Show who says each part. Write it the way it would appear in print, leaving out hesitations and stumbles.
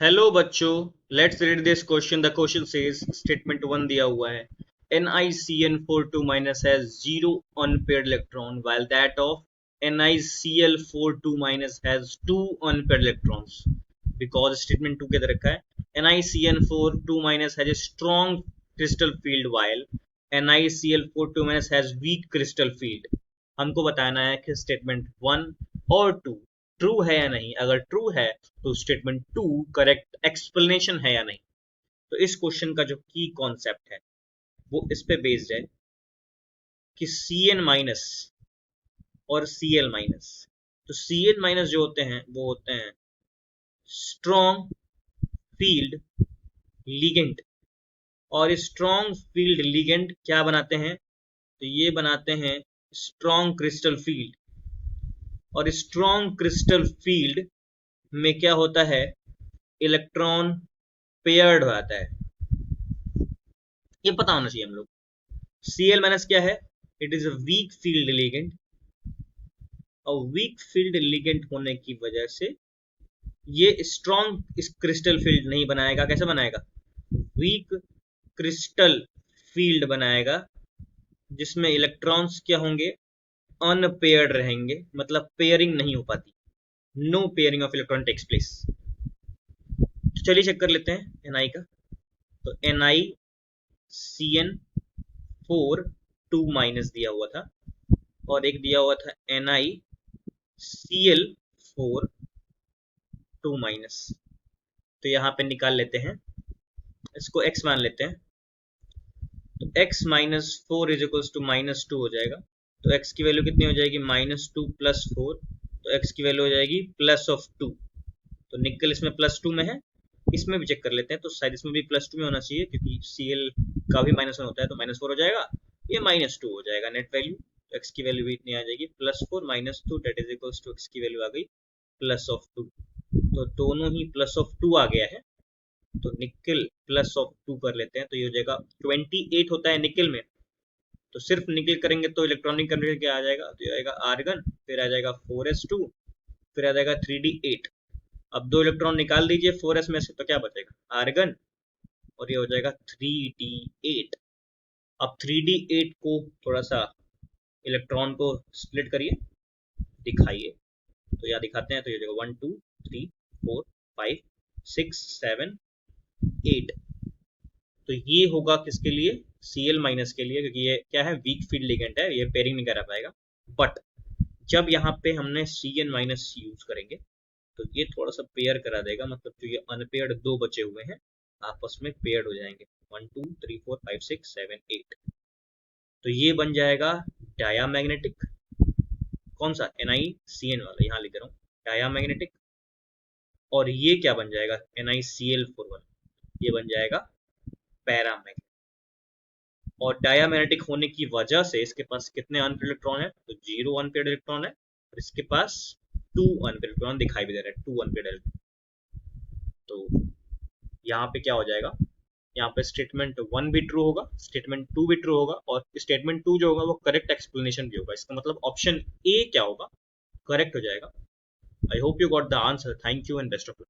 Speaker 1: Hello बच्चों, let's read this question. The question says statement one दिया हुआ है NiCN42 minus has zero unpaired electron while that of NiCl42 minus has two unpaired electrons. Because statement 2 के अंदर रखा है NiCN42 minus has a strong crystal field while NiCl42 minus has weak crystal field. हमको बताना है कि statement one और to true है या नहीं। अगर ट्रू है तो स्टेटमेंट टू करेक्ट एक्सप्लेनेशन है या नहीं। तो इस क्वेश्चन का जो की कॉन्सेप्ट है वो इस पे बेस्ड है कि Cn माइनस और Cl माइनस। तो Cn माइनस जो होते हैं वो होते हैं स्ट्रॉन्ग फील्ड लिगेंड, और स्ट्रॉन्ग फील्ड लिगेंड क्या बनाते हैं? तो ये बनाते हैं स्ट्रॉन्ग क्रिस्टल फील्ड। और स्ट्रॉन्ग क्रिस्टल फील्ड में क्या होता है? इलेक्ट्रॉन पेयर्ड होता है। ये पता होना चाहिए हम लोग। Cl माइनस क्या है? It is a weak field ligand, और वीक फील्ड लिगेंड होने की वजह से ये स्ट्रॉन्ग क्रिस्टल फील्ड नहीं बनाएगा। कैसे बनाएगा? वीक क्रिस्टल फील्ड बनाएगा जिसमें इलेक्ट्रॉन्स क्या होंगे? अनपेयर्ड रहेंगे, मतलब पेयरिंग नहीं हो पाती। No pairing of electron takes place. तो चलिए चेक कर लेते हैं Ni का। तो NiCN4 माइनस दिया हुआ था और एक दिया हुआ था NiCl42 माइनस। तो यहाँ पे निकाल लेते हैं, इसको x मान लेते हैं। तो x minus four is equals to minus two हो जाएगा। तो x की वैल्यू कितनी हो जाएगी? Minus two plus four. तो x की वैल्यू हो जाएगी प्लस ऑफ टू। तो निकल इसमें प्लस टू में है, इसमें भी चेक कर लेते हैं। तो शायद इसमें भी प्लस टू में होना चाहिए क्योंकि Cl का भी माइनस वन होता है। तो माइनस फोर हो जाएगा, ये माइनस टू हो जाएगा नेट वैल्यू। तो x की वैल्यू भी इतनी आ जाएगी plus four minus two, that is equals to x की वैल्यू आ गई प्लस ऑफ टू। तो दोनों ही प्लस ऑफ टू आ गया है। तो निकल प्लस ऑफ टू कर लेते हैं, तो ये हो जाएगा 28 होता है निकल में। तो सिर्फ निकल करेंगे तो इलेक्ट्रॉनिक कंडीशन क्या आ जाएगा? तो ये आएगा आर्गन, फिर आ जाएगा 4s2, फिर आ जाएगा 3d8। अब दो इलेक्ट्रॉन निकाल दीजिए 4s में से, तो क्या बचेगा? आर्गन, और ये हो जाएगा 3d8। अब 3d8 को थोड़ा सा इलेक्ट्रॉन को स्प्लिट करिए, दिखाइए। तो यहाँ दिखाते हैं। तो ये हो जाएगा 1 2 3 4 5 6 7 8। तो ये होगा किसके लिए? Cl माइनस के लिए, क्योंकि ये क्या है? वीक फील्ड लिगेंड है, ये पेयरिंग नहीं करा पाएगा। बट जब यहाँ पे हमने Cn माइनस यूज करेंगे तो ये थोड़ा सा पेयर करा देगा, मतलब जो ये अनपेयर्ड दो बचे हुए हैं आपस में पेयर्ड हो जाएंगे। 1 2 3 4 5 6 7 8। तो ये बन जाएगा डायामैग्नेटिक। कौन सा? NiCN वाला, यहाँ लिख रहा हूँ डायामैग्नेटिक। और ये क्या बन जाएगा? NiCl41, ये बन जाएगा पैरामैग्नेटिक। और डायामैग्नेटिक होने की वजह से इसके पास कितने अनपेयर्ड इलेक्ट्रॉन है? तो जीरो अनपेयर्ड इलेक्ट्रॉन है, और इसके पास टू अनपेयर्ड इलेक्ट्रॉन दिखाई भी दे रहा है, टू अनपेयर्ड इलेक्ट्रॉन। तो यहाँ पे क्या हो जाएगा? यहाँ पे स्टेटमेंट वन भी ट्रू होगा, स्टेटमेंट टू भी ट्रू होगा, और स्टेटमेंट टू जो होगा वो करेक्ट एक्सप्लेनेशन भी होगा। इसका मतलब ऑप्शन ए क्या होगा? करेक्ट हो जाएगा। I hope you got the answer. Thank you and best of luck.